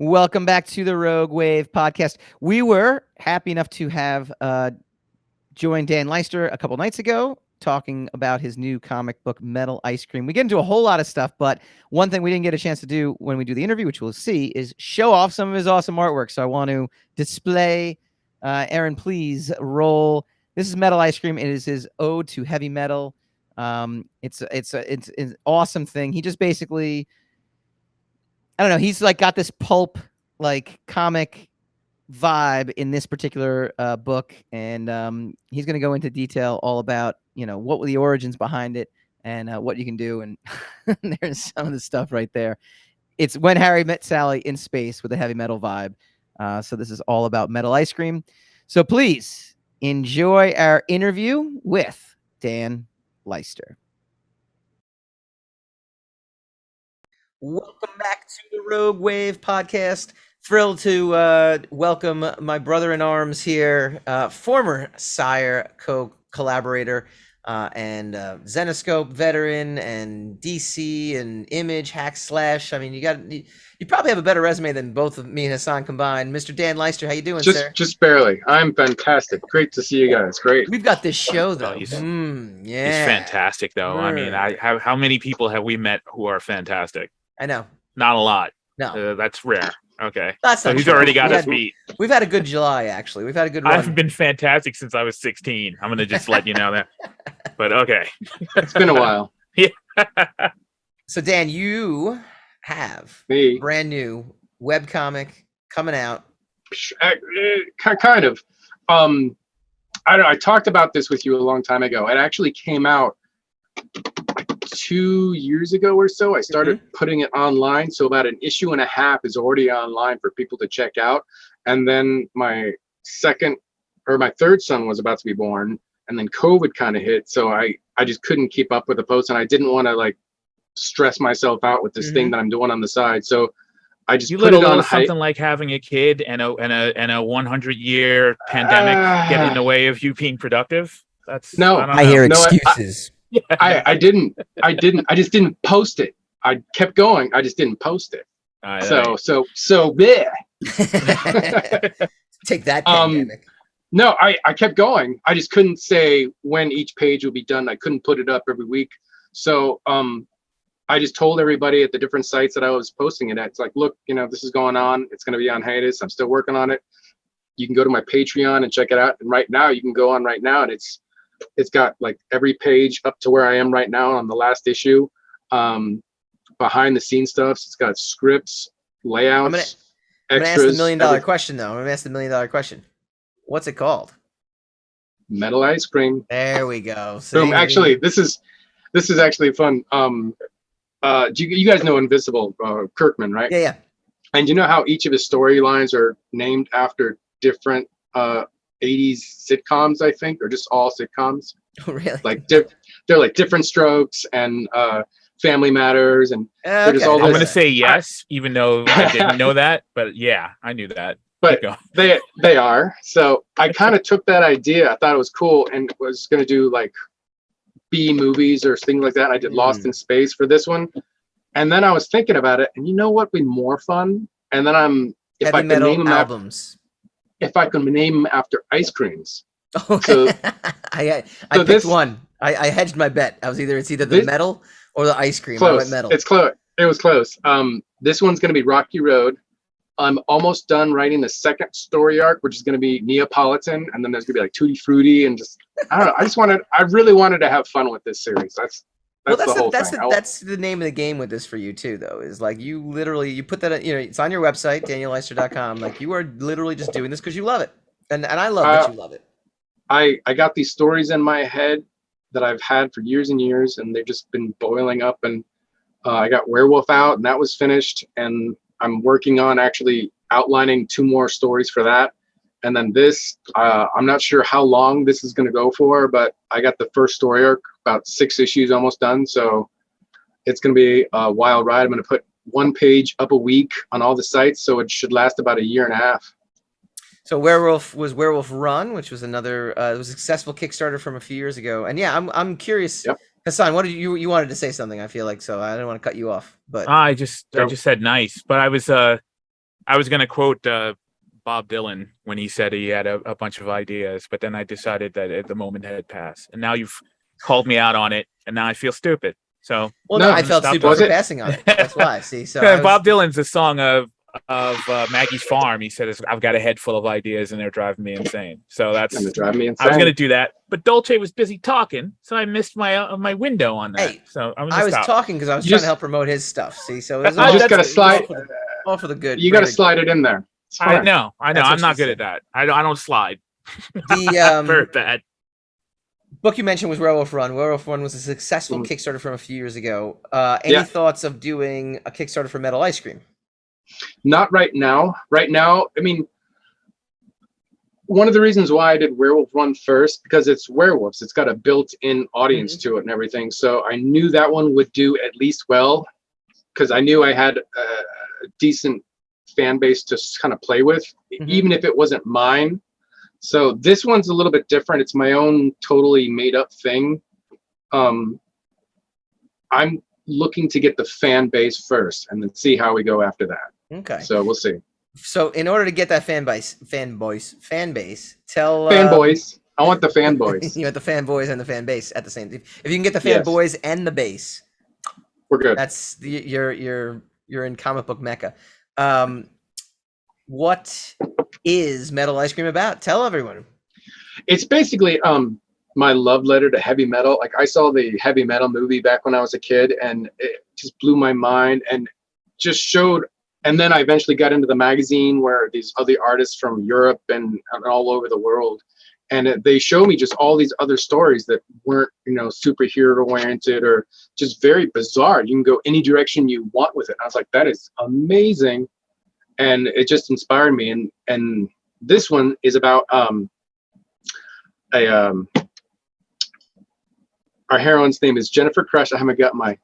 Welcome back to the Rogue Wav Podcast. We were happy enough to have joined Dan Leister a couple nights ago talking about his new comic book, Metal Ice Cream. We get into a whole lot of stuff, but one thing we didn't get a chance to do when we do the interview, which we'll see, is show off some of his awesome artwork. So I want to display. Aaron, please roll. This is Metal Ice Cream. It is his ode to heavy metal. It's an awesome thing. He just basically, I don't know, he's like got this pulp like comic vibe in this particular book, and he's going to go into detail all about, you know, what were the origins behind it and what you can do. And there's some of the stuff right there. It's When Harry Met Sally in space with a heavy metal vibe. So this is all about Metal Ice Cream. So please enjoy our interview with Dan Leister. Welcome back to the Rogue Wav Podcast. Thrilled to welcome my brother-in-arms here, former Sire co-collaborator and Zenoscope veteran and DC and Image, Hack Slash. I mean, you probably have a better resume than both of me and Hassan combined. Mr. Dan Leister, how you doing, sir? Just barely. I'm fantastic. Great to see you guys. Great. We've got this show, though. He's fantastic, though. I mean, how many people have we met who are fantastic? I know. Not a lot. No. That's rare. Okay. That's so not he's true. already got us beat. We've had a good July, actually. We've had a good run. I've been fantastic since I was 16. I'm going to just let you know that. But okay. It's been a while. Yeah. So, Dan, you have Me. brand new webcomic coming out. Kind of. I don't know. I talked about this with you a long time ago. It actually came out 2 years ago or so. I started putting it online, so about an issue and a half is already online for people to check out. And then my third son was about to be born, and then COVID kind of hit, so I just couldn't keep up with the post, and I didn't want to like stress myself out with this thing that I'm doing on the side. So I just put it on something like having a kid and a 100-year pandemic get in the way of you being productive. That's I hear excuses. I just didn't post it. I kept going. I just didn't post it. So yeah. Take that pandemic. No, I kept going. I just couldn't say when each page would be done. I couldn't put it up every week. So I just told everybody at the different sites that I was posting it at, it's like, look, you know, this is going on. It's going to be on hiatus. I'm still working on it. You can go to my Patreon and check it out. And right now, you can go on right now, and it's got like every page up to where I am right now on the last issue. Behind the scenes stuff. It's got scripts, layouts, I'm gonna ask the $1 million question, though. I'm gonna ask the $1 million question. What's it called? Metal Ice Cream. There we go. So actually, this is actually fun. You guys know Invisible Kirkman, right? Yeah. And you know how each of his storylines are named after different 80s sitcoms, I think, or just all sitcoms. Oh, really? Like they're like Different Strokes and Family Matters, and they're just all. I'm going to say yes, even though I didn't know that, but yeah, I knew that. But they are. So I kind of took that idea. I thought it was cool, and was going to do like B movies or things like that. I did Lost in Space for this one, and then I was thinking about it, and you know what would be more fun? And then if I could name them albums. If I could name them after ice creams. Okay. So, I picked one. I hedged my bet. It's either the metal or the ice cream. Close. I went metal. It's close. It was close. This one's going to be Rocky Road. I'm almost done writing the second story arc, which is going to be Neapolitan, and then there's going to be like Tutti Frutti, and just I don't know. I really wanted to have fun with this series. That's the whole thing. That's the name of the game with this for you too, though. Is like you put that, it's on your website, DanielLeister.com. Like you are literally just doing this because you love it, and I love that you love it. I got these stories in my head that I've had for years and years, and they've just been boiling up. And I got Werewolf out, and that was finished. And I'm working on actually outlining 2 more stories for that. And then this, I'm not sure how long this is going to go for, but I got the first story arc, about 6 issues almost done. So it's going to be a wild ride. I'm going to put 1 page up a week on all the sites, so it should last about a year and a half. So Werewolf Run, which was another it was a successful Kickstarter from a few years ago. And yeah, I'm curious. Yep. Hassan, what did you wanted to say something? I feel like, so I didn't want to cut you off, but I just said nice, but I was I was gonna quote Bob Dylan when he said he had a bunch of ideas, but then I decided that the moment had passed, and now you've called me out on it, and now I feel stupid. So Well, No, no, I felt stop stupid was for it? passing on it. That's why. See, so I was- Bob Dylan's a song of Maggie's Farm. He said, "I've got a head full of ideas, and they're driving me insane." So that's. And to drive me I was insane. gonna do that, but Dolce was busy talking, so I missed my window on that. Hey, so I'm I gonna was stop. talking because I was You trying just- to help promote his stuff. See, so it was You all, just gotta it was slide. all for the good. You got to greater- slide it in there. It's I fine. know. That's I'm what not she good said. at that. I don't slide. The Very bad. book you mentioned was Werewolf Run. Werewolf Run was a successful Mhm. Kickstarter from a few years ago. Any Yeah. thoughts of doing a Kickstarter for Metal Ice Cream? Not right now. Right now, I mean, one of the reasons why I did Werewolf Run first, because it's werewolves. It's got a built-in audience to it and everything. So I knew that one would do at least well, because I knew I had a decent fan base to kind of play with, Mhm. even if it wasn't mine. So this one's a little bit different. It's my own totally made-up thing. I'm looking to get the fan base first, and then see how we go after that. Okay. So we'll see. So in order to get that fan base, tell Fanboys. I want the fanboys. you want the fanboys and the fan base at the same time. If you can get the Yes. fanboys and the base, We're good. that's you're in comic book mecca. What is Metal Ice Cream about? Tell everyone. It's basically my love letter to heavy metal. Like, I saw the heavy metal movie back when I was a kid, and it just blew my mind and just showed. And then I eventually got into the magazine where these other artists from Europe and all over the world, and they show me just all these other stories that weren't, superhero oriented or just very bizarre. You can go any direction you want with it. I was like, that is amazing. And it just inspired me. And this one is about our heroine's name is Jennifer Crush. I haven't got my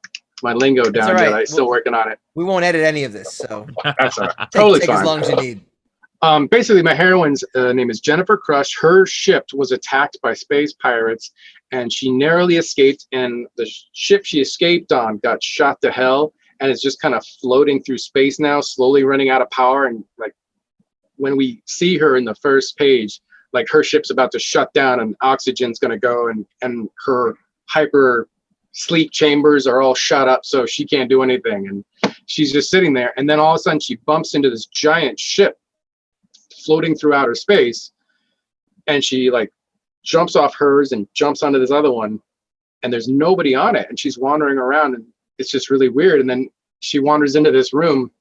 lingo down all yet. right. I'm still working on it. We won't edit any of this, so That's all right. take, Totally take as fine. long as you need. Basically, my heroine's name is Jennifer Crush. Her ship was attacked by space pirates, and she narrowly escaped. And the ship she escaped on got shot to hell, and is just kind of floating through space now, slowly running out of power. And like, when we see her in the first page, like, her ship's about to shut down, and oxygen's going to go, and her hyper sleep chambers are all shut up, so she can't do anything. And she's just sitting there. And then all of a sudden she bumps into this giant ship floating through outer space, and she like jumps off hers and jumps onto this other one, and there's nobody on it, and she's wandering around, and it's just really weird. And then she wanders into this room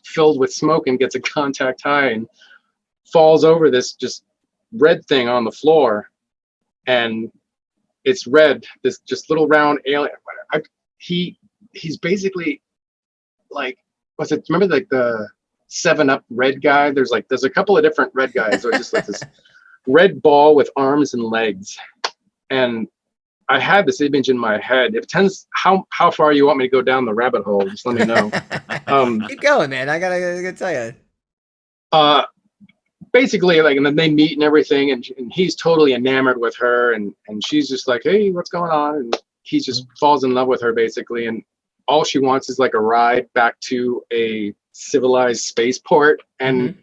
filled with smoke and gets a contact high and falls over this just red thing on the floor, and it's red, this just little round alien. He's basically like, what's it? Remember like the 7-Up red guy? There's a couple of different red guys. Or just like this red ball with arms and legs. And I had this image in my head. It depends how far you want me to go down the rabbit hole. Just let me know. Keep going, man. I gotta tell you. Basically, like, and then they meet and everything, and he's totally enamored with her, and she's just like, hey, what's going on? And he just falls in love with her, basically, and all she wants is like a ride back to a civilized spaceport. And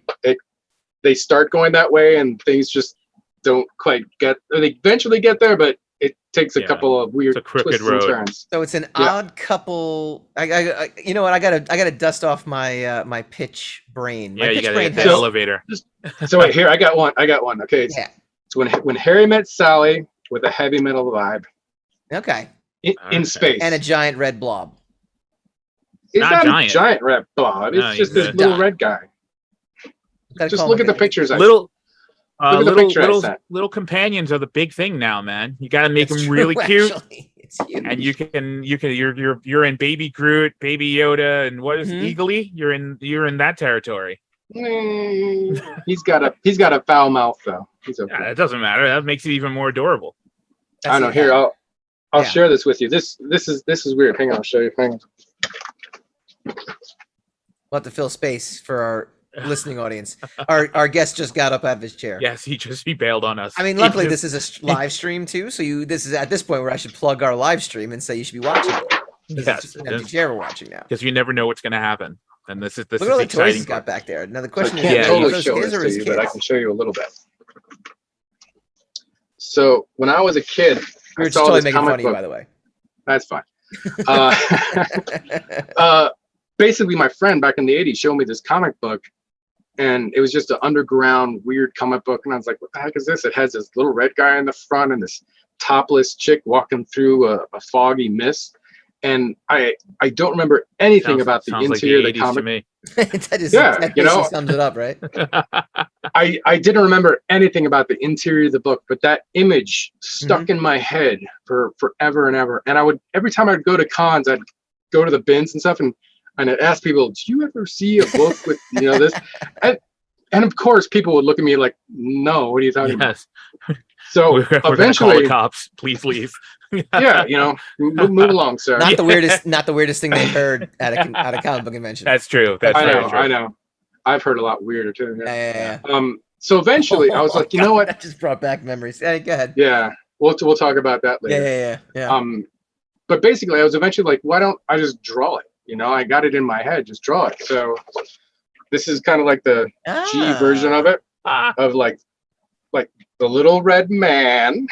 they start going that way, and things just don't quite get, or they eventually get there, but it takes a couple of weird crooked twists road. and turns. So it's an odd couple. I you know what? I gotta dust off my my pitch brain. My Yeah, you pitch got to brain hit the has- elevator. So wait, here, I got one. Okay, Yeah. it's when Harry met Sally with a heavy metal vibe Okay. in Okay. space. And a giant red blob. It's Not not giant. a giant red blob. It's No, just he's this a little dot. red guy. Gotta Just call look him at the a- pictures. Little at the picture I sent. little companions are the big thing now, man. You got to make It's them really true, cute, actually. It's huge. and you're in Baby Groot, Baby Yoda, and what is Mhm. Eagly? You're in that territory. He's got a foul mouth though. He's okay. Yeah, it doesn't matter. That makes it even more adorable. I know. That's- Here, I'll Yeah. share this with you. This is weird. Hang on, I'll show you. Hang on. We'll have to fill space for our listening audience. Our guest just got up out of his chair. Yes, he bailed on us. I mean, luckily this is a live stream too, so this is at this point where I should plug our live stream and say you should be watching it. 'Cause Yes, it's an empty chair we're watching now. because you never know what's going to happen. And this Look is at all the the toys exciting he's got part. back there. Now the So I question is, can't Yeah, totally are those show his this or to his you, but I kids? can show you a little bit. So when I was a kid, We I were just saw totally this making fun comic of you, book. by the way. That's fine. Basically, my friend back in the 80s showed me this comic book, and it was just an underground weird comic book. And I was like, what the heck is this? It has this little red guy in the front and this topless chick walking through a foggy mist. And I don't remember anything about the sounds like interior the of the 80s to comic. me. That basically sums it up, right? I didn't remember anything about the interior of the book, but that image stuck in my head for forever and ever. And I would, every time I'd go to cons, I'd go to the bins and stuff, and I'd ask people, do you ever see a book with, this? And of course, people would look at me like, no, what are you talking about? So we're gonna eventually, call the cops. Please leave. yeah, move along, sir. Not the weirdest thing they've heard at a comic book convention. That's true. That's I very know, true. I know. I've heard a lot weirder too. Yeah. So eventually, I was like, you know what? That just brought back memories. Hey, go ahead. Yeah, we'll talk about that later. Yeah. But basically, I was eventually like, why don't I just draw it? I got it in my head, just draw it. So this is kind of like the G version of it, of like the little red man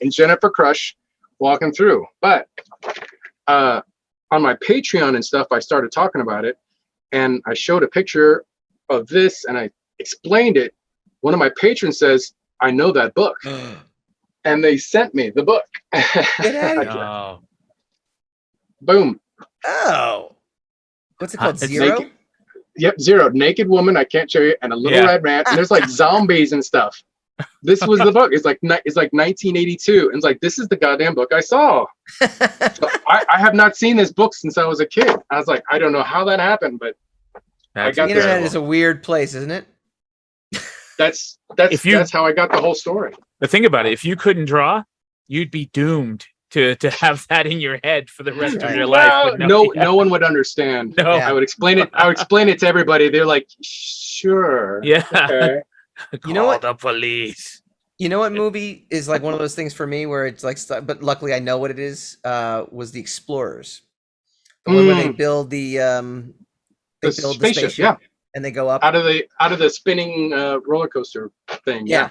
and Jennifer Crush walking through. But on my Patreon and stuff, I started talking about it, and I showed a picture of this, and I explained it. One of my patrons says, I know that book. And they sent me the book. Get out of here. Oh. Boom. Oh. What's it called? It's Zero? Naked. Yep, Zero. Naked woman, I can't show you, and a little red man. And there's like zombies and stuff. This was the book. It's like 1982. And it's like, this is the goddamn book I saw. So I have not seen this book since I was a kid. I was like, I don't know how that happened, but I got the internet is a weird place, isn't it? That's how I got the whole story. The thing about it, if you couldn't draw, you'd be doomed to have that in your head for the rest of your life. No one would understand. No. I would explain it. I would explain it to everybody. They're like, sure. Yeah. Okay. You know what? The police. You know what movie is like one of those things for me where it's like, but luckily I know what it is. Was The Explorers, the one where they build the spaceship, yeah, and they go up out of the spinning roller coaster thing. Yeah.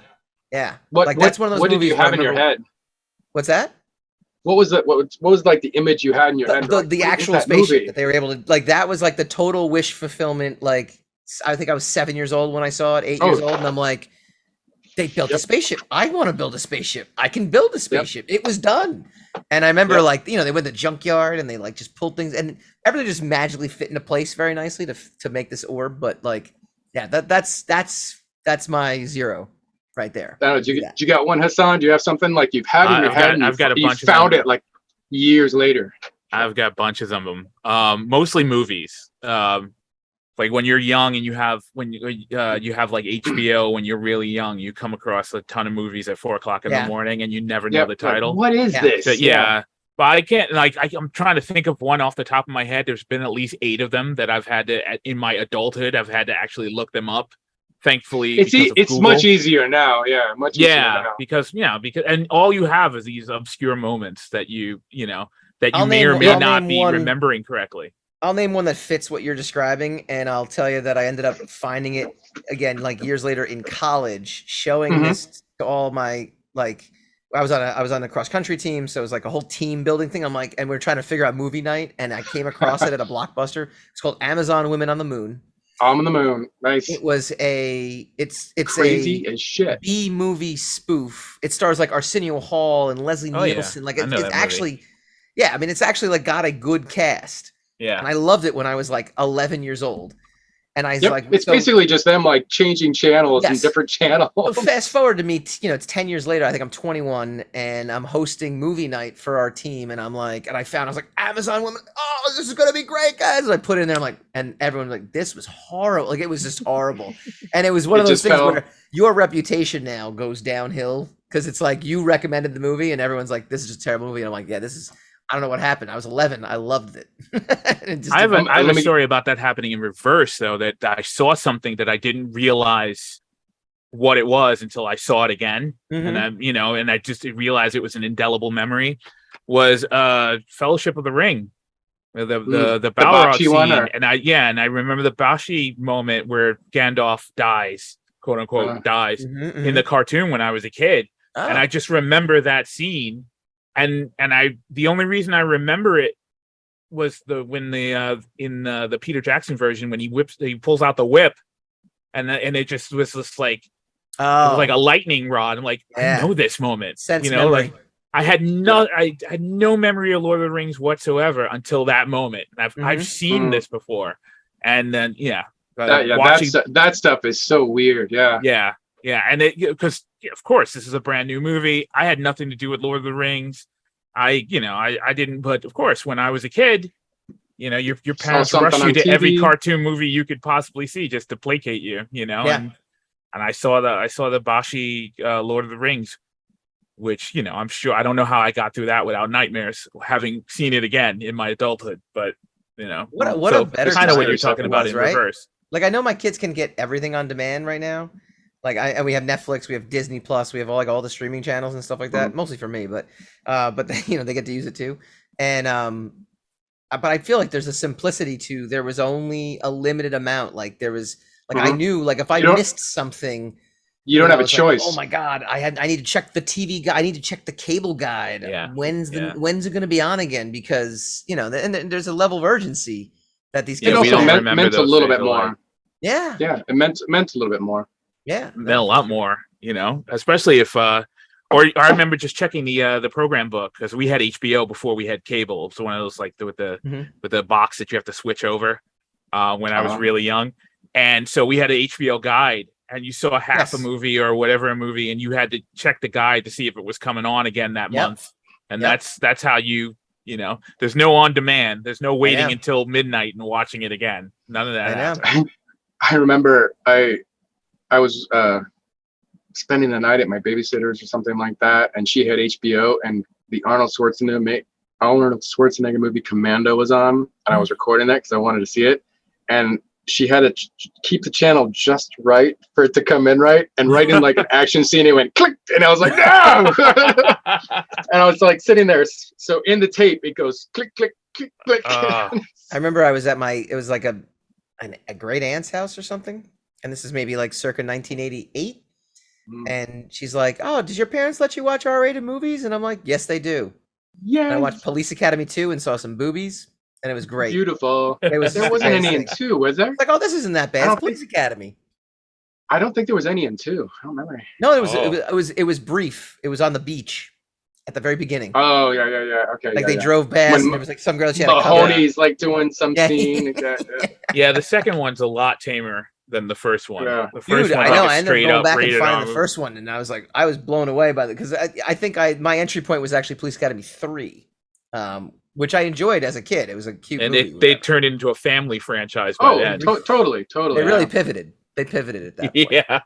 That's one of those what movies. Did you have in your head? What's that? What was that? What was like the image you had in your head? The actual spaceship that they were able to like. That was like the total wish fulfillment. Like I think I was 7 years old when I saw it, 8 years old, and I'm like, they built a spaceship. I want to build a spaceship. I can build a spaceship. It was done. And I remember like, they went to the junkyard and they like just pulled things and everything just magically fit into place very nicely to make this orb. But like, yeah, that's my Zero right there. You got one, Hassan? Do you have something like you've had in your head? I've got a bunch. You found it like years later. I've got bunches of them. Mostly movies. Like when you're young and you have like HBO, when you're really young, you come across a ton of movies at 4:00 in the morning and you never know the title. Like, what is this? So, but I can't I'm trying to think of one off the top of my head. There's been at least 8 of them that I've had to, in my adulthood, I've had to actually look them up. Thankfully, it's much easier now. Yeah, much easier now. because and all you have is these obscure moments that you may or may not be remembering correctly. I'll name one that fits what you're describing, and I'll tell you that I ended up finding it again, like years later in college, showing this to all my I was on a cross country team, so it was like a whole team building thing. I'm like, and we we're trying to figure out movie night, and I came across it at a Blockbuster. It's called Amazon Women on the Moon. I'm on the Moon. Nice. It was it's crazy as shit. B movie spoof. It stars like Arsenio Hall and Leslie Nielsen. Like it's actually, I mean, it's actually like got a good cast. Yeah. And I loved it when I was like 11 years old. And I was like, it's basically just them like changing channels and different channels. Well, fast forward to me, it's 10 years later. I think I'm 21 and I'm hosting movie night for our team. And I'm like, and I was like, Amazon Women. Oh, this is going to be great, guys. And I put it in there. I'm like, and everyone was like, this was horrible. Like, it was just horrible. And it was one of those things where your reputation now goes downhill because it's like you recommended the movie and everyone's like, this is just a terrible movie. And I'm like, yeah, this is. I don't know what happened. I was 11. I loved it. I have a story about that happening in reverse, though, that I saw something that I didn't realize what it was until I saw it again. And then, and I just realized it was an indelible memory, was Fellowship of the Ring. The Balrog Bakshi one, scene, and I remember the Bakshi moment where Gandalf dies, quote unquote, dies in the cartoon when I was a kid, and I just remember that scene, and the only reason I remember it was in the Peter Jackson version when he pulls out the whip, and it just was just like it was like a lightning rod. I'm like, I know this moment, memory. like. I had no memory of Lord of the Rings whatsoever until that moment. I've seen this before, and then that stuff is so weird. Yeah, and because of course this is a brand new movie. I had nothing to do with Lord of the Rings. I didn't, but of course when I was a kid, your parents rush you to every cartoon movie you could possibly see just to placate you, and I saw the Bakshi Lord of the Rings. Which, I'm sure, I don't know how I got through that without nightmares, having seen it again in my adulthood. But, what a better kind of what you're talking about in reverse. Like, I know my kids can get everything on demand right now. Like, and we have Netflix, we have Disney Plus, we have all the streaming channels and stuff like that. Mostly for me, but they, they get to use it too. And but I feel like there's a simplicity to there was only a limited amount. Like there was I knew if I missed something. You don't have a choice. Oh my God! I need to check the TV guide. I need to check the cable guide. Yeah. When's it going to be on again? Because and there's a level of urgency that these kids. It also meant a little bit more. Yeah. Yeah, it meant a little bit more. Yeah, it meant a lot more. Especially if or I remember just checking the program book because we had HBO before we had cable. So one of those with the box that you have to switch over when I was really young, and so we had an HBO guide. And you saw half a movie or whatever a movie, and you had to check the guide to see if it was coming on again that month. And that's how there's no on demand. There's no waiting until midnight and watching it again. None of that. I remember I was spending the night at my babysitter's or something like that, and she had HBO, and the Arnold Schwarzenegger movie Commando was on, and I was recording that because I wanted to see it, and she had to keep the channel just right for it to come in right, and right in an action scene, it went click, and I was like, no! And I was sitting there. So in the tape, it goes click, click, click, click. I remember I was at it was like a great aunt's house or something, and this is maybe circa 1988, and she's like, "Oh, did your parents let you watch R-rated movies?" And I'm like, "Yes, they do." Yeah. I watched Police Academy 2 and saw some boobies. And it was great. Beautiful. There wasn't any in 2, was there? Oh, this isn't that bad. It's Police Academy. I don't think there was any in 2. I don't remember. No, it was brief. It was on the beach at the very beginning. Oh yeah. Okay. They drove past, and there was some girl she had Mahoney's doing some scene. Yeah, the second one's a lot tamer than the first one. Yeah. The first one, I know. I ended up going back and finding the first one, and I was blown away by it because I think my entry point was actually Police Academy 3. Which I enjoyed as a kid. It was a cute movie. And they turned into a family franchise by then. Totally. They really pivoted. They pivoted at that point. Yeah.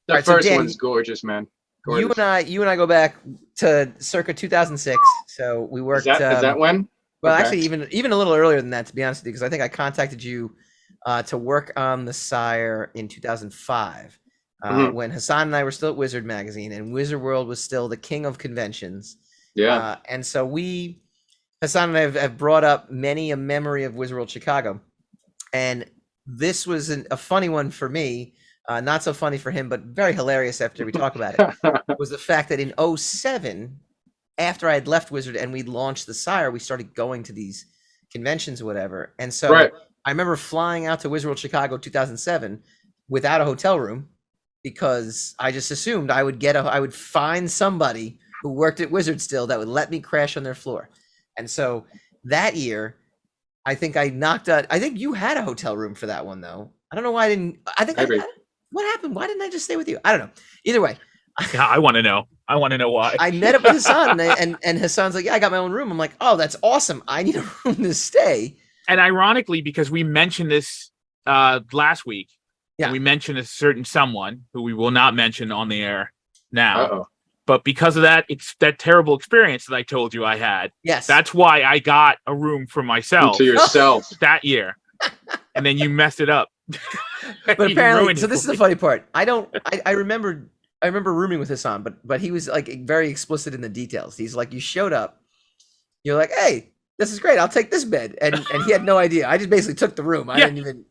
The first one's gorgeous, man. Gorgeous. You and I go back to circa 2006. So we worked. Is that when? Well, actually, even a little earlier than that, to be honest with you, because I think I contacted you to work on the Sire in 2005 when Hassan and I were still at Wizard Magazine, and Wizard World was still the king of conventions. Yeah. And so Hassan and I have brought up many a memory of Wizard World Chicago, and this was a funny one for me, not so funny for him, but very hilarious after we talk about it, was the fact that in 2007, after I had left Wizard and we launched the Sire, we started going to these conventions or whatever. And so I remember flying out to Wizard World Chicago 2007 without a hotel room because I just assumed I would find somebody who worked at Wizard still that would let me crash on their floor. And so that year, I think I knocked out. I think you had a hotel room for that one, though. I don't know why I didn't. What happened? Why didn't I just stay with you? I don't know. Either way, I want to know. I want to know why. I met up with Hassan, and Hassan's like, "Yeah, I got my own room." I'm like, "Oh, that's awesome. I need a room to stay." And ironically, because we mentioned this last week, we mentioned a certain someone who we will not mention on the air now. Uh-oh. But because of that, it's that terrible experience that I told you I had. Yes. That's why I got a room for myself. To yourself. That year. And then you messed it up. But apparently, so this is the funny part. I remember rooming with Hassan, but he was very explicit in the details. He's like, you showed up. You're like, hey, this is great. I'll take this bed. And he had no idea. I just basically took the room. I didn't even,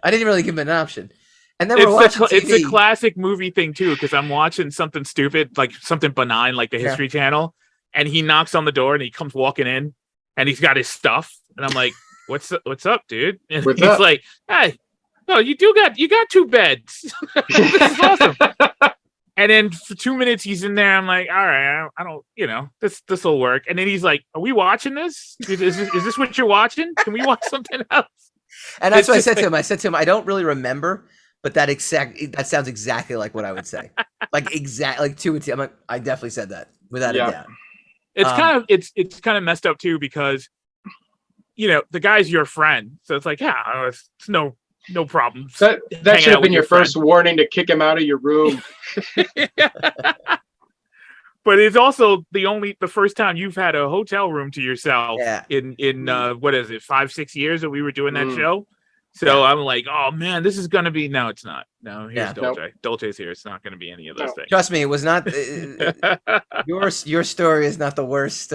I didn't really give him an option. And then we're watching TV. It's a classic movie thing too, because I'm watching something stupid, like something benign, like the History Channel, and he knocks on the door and he comes walking in, and he's got his stuff, and I'm like, "What's up, dude?" And he's like, "Hey, no, you got 2 beds. This is awesome." And then for 2 minutes he's in there. I'm like, "All right, I don't, this will work." And then he's like, "Are we watching this? Is this what you're watching? Can we watch something else?" And that's what I said to him. I said to him, "I don't really remember." But that sounds exactly like what I would say, like to a T. I'm like, I definitely said that without a doubt. It's kind of messed up too, because the guy's your friend, so it's like it's no problem. That should have been your first warning to kick him out of your room. But it's also the first time you've had a hotel room to yourself in what is it, 5-6 years that we were doing that show. So I'm like, oh man, this is gonna be. No, it's not. No, here's Dolce. Nope. Dolce's here. It's not gonna be any of those things. Trust me, it was not. Your story is not the worst.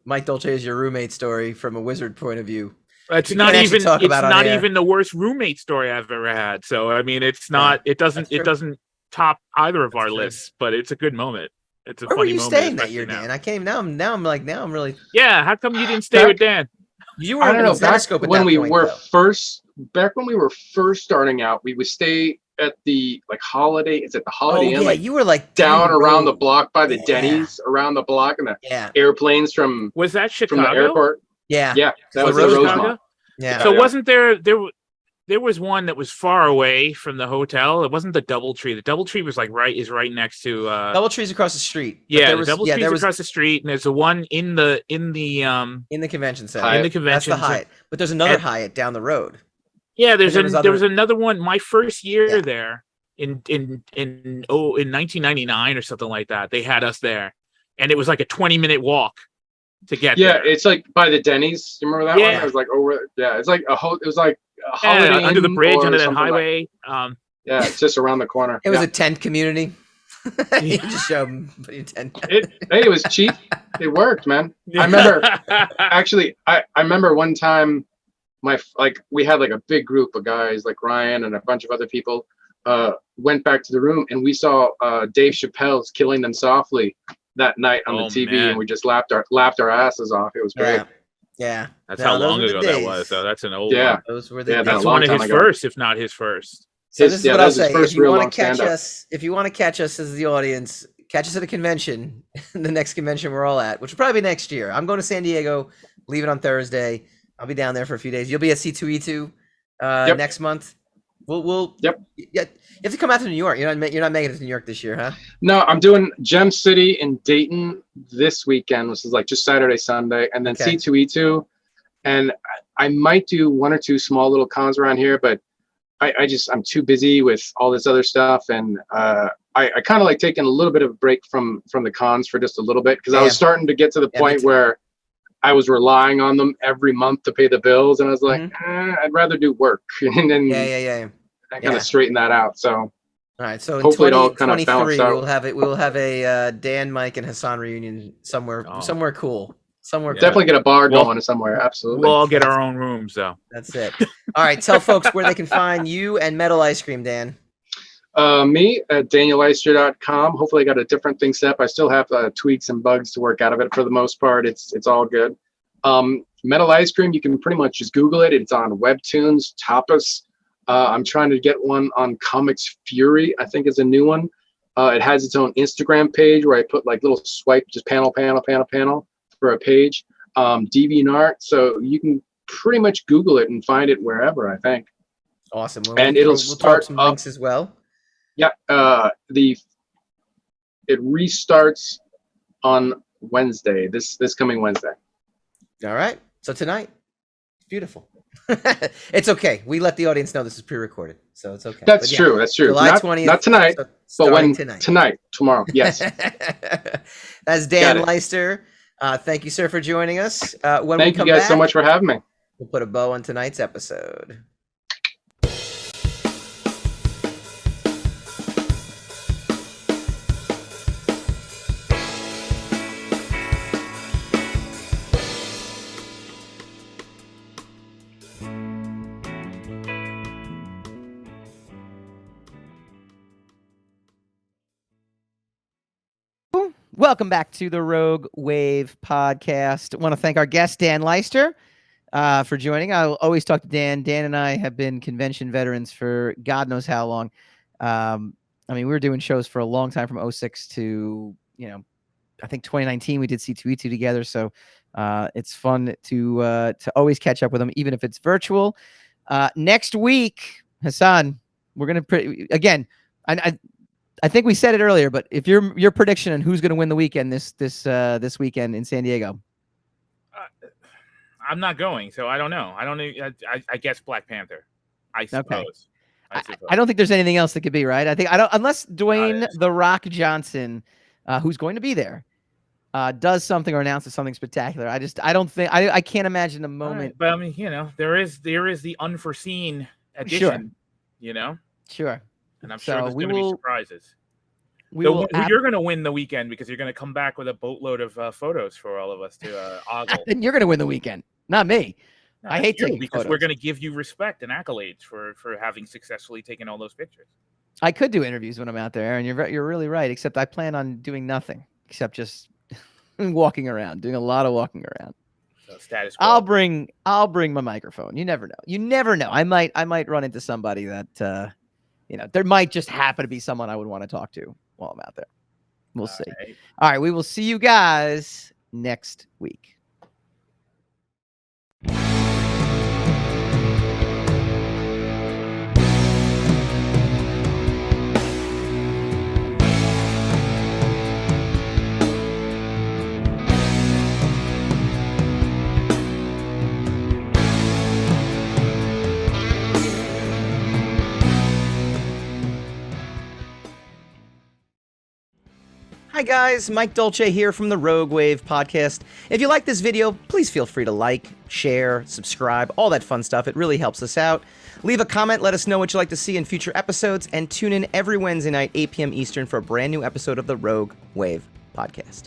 Mike Dolce is your roommate story from a wizard point of view. It's not even. It's not even the worst roommate story I've ever had. So I mean, it's not. It doesn't top either of our lists. But it's a good moment. It's a Where funny were you moment. Staying that year, Dan? I came. Now I'm really. Yeah. How come you didn't stay with Dan? You were. I don't know. Back when we were first starting out, we would stay at the Holiday. Is it the Holiday Inn? Yeah, you were down around the block by the Denny's around the block, and the airplanes from was that Chicago? From the airport. Yeah, that was the Rosemont. Yeah. So wasn't there was one that was far away from the hotel? It wasn't the DoubleTree. The DoubleTree was right next to DoubleTree's across the street. Yeah, the DoubleTree's across the street, and there's the one in the convention center. In the convention, that's the Hyatt. But there's another Hyatt down the road. Yeah, there was another one. My first year there in 1999 or something like that. They had us there, and it was like a 20-minute walk to get there. Yeah, it's like by the Denny's. You remember that one? It was like over. Yeah, it's like it was like a Holiday under the bridge, under that highway. It's just around the corner. It was a tent community. You just show them your tent. It was cheap. It worked, man. I remember actually. I remember one time. We had a big group of guys like Ryan and a bunch of other people went back to the room, and we saw Dave Chappelle's Killing Them Softly that night on the TV, man. And we just laughed our asses off. It was great. Yeah. That's how long ago that was. So that's an old one. Those were the that's one of his first, if not his first. So this is what I'll say. If you want to catch us as the audience, catch us at a convention, the next convention we're all at, which will probably be next year. I'm going to San Diego, leaving on Thursday. I'll be down there for a few days. You'll be at C2E2 next month. You have to come out to New York. You're not making it to New York this year, huh? No, I'm doing Gem City in Dayton this weekend, which is just Saturday, Sunday, and then C2E2. And I might do 1 or 2 small little cons around here, but I'm too busy with all this other stuff, and I kind of taking a little bit of a break from the cons for just a little bit, because I was starting to get to the point where I was relying on them every month to pay the bills, and I was like, I'd rather do work. And then I kind of straighten that out. So all right, so hopefully it all kind of balanced out. We'll have a Dan, Mike, and Hassan reunion somewhere cool. Definitely get a bar going somewhere. Absolutely. We'll all get our own rooms, though. That's it. All right, tell folks where they can find you and Metal Ice Cream, Dan. Me at DanielLeister.com. Hopefully I got a different thing set up. I still have tweaks and bugs to work out of it. For the most part, it's all good. Metal Ice Cream, you can pretty much just Google it. It's on Webtoons, Tapas. I'm trying to get one on Comics Fury, I think is a new one. It has its own Instagram page where I put little swipe, just panel for a page. DeviantArt, so you can pretty much Google it and find it wherever, I think. Awesome. And it'll start some links as well. Yeah, it restarts on Wednesday, this coming Wednesday. All right. So tonight, beautiful. It's okay. We let the audience know this is pre-recorded, so it's okay. That's true. That's true. July 20th. Not tonight, but when tomorrow. Yes. That's Dan Leister. Thank you, sir, for joining us. Thank you guys so much for having me. We'll put a bow on tonight's episode. Welcome back to the Rogue Wave Podcast. I want to thank our guest, Dan Leister, for joining. I'll always talk to Dan. Dan and I have been convention veterans for God knows how long. I mean, we were doing shows for a long time from 06 to, I think 2019 we did C2E2 together. So it's fun to always catch up with him, even if it's virtual. Next week, Hassan, we're going to again, I think we said it earlier, but if your prediction on who's going to win the weekend this weekend in San Diego, I'm not going, so I don't know. I don't know. I guess Black Panther. I suppose. Okay. I don't think there's anything else that could be right. Unless Dwayne The Rock Johnson, who's going to be there, does something or announces something spectacular. I can't imagine a moment. Right, but I mean, there is the unforeseen addition. Sure. And I'm sure there's going to be surprises. You're going to win the weekend because you're going to come back with a boatload of photos for all of us to ogle. And you're going to win the weekend, not me. No, I hate taking because photos. We're going to give you respect and accolades for having successfully taken all those pictures. I could do interviews when I'm out there, and you're really right. Except I plan on doing nothing except just walking around, doing a lot of walking around. So status quo. I'll bring my microphone. You never know. I might run into somebody that. There might just happen to be someone I would want to talk to while I'm out there. We'll see. Right. All right. We will see you guys next week. Hi guys, Mike Dolce here from the Rogue Wave Podcast. If you like this video, please feel free to like, share, subscribe, all that fun stuff. It really helps us out. Leave a comment, let us know what you'd like to see in future episodes, and tune in every Wednesday night, 8 p.m. Eastern for a brand new episode of the Rogue Wave Podcast.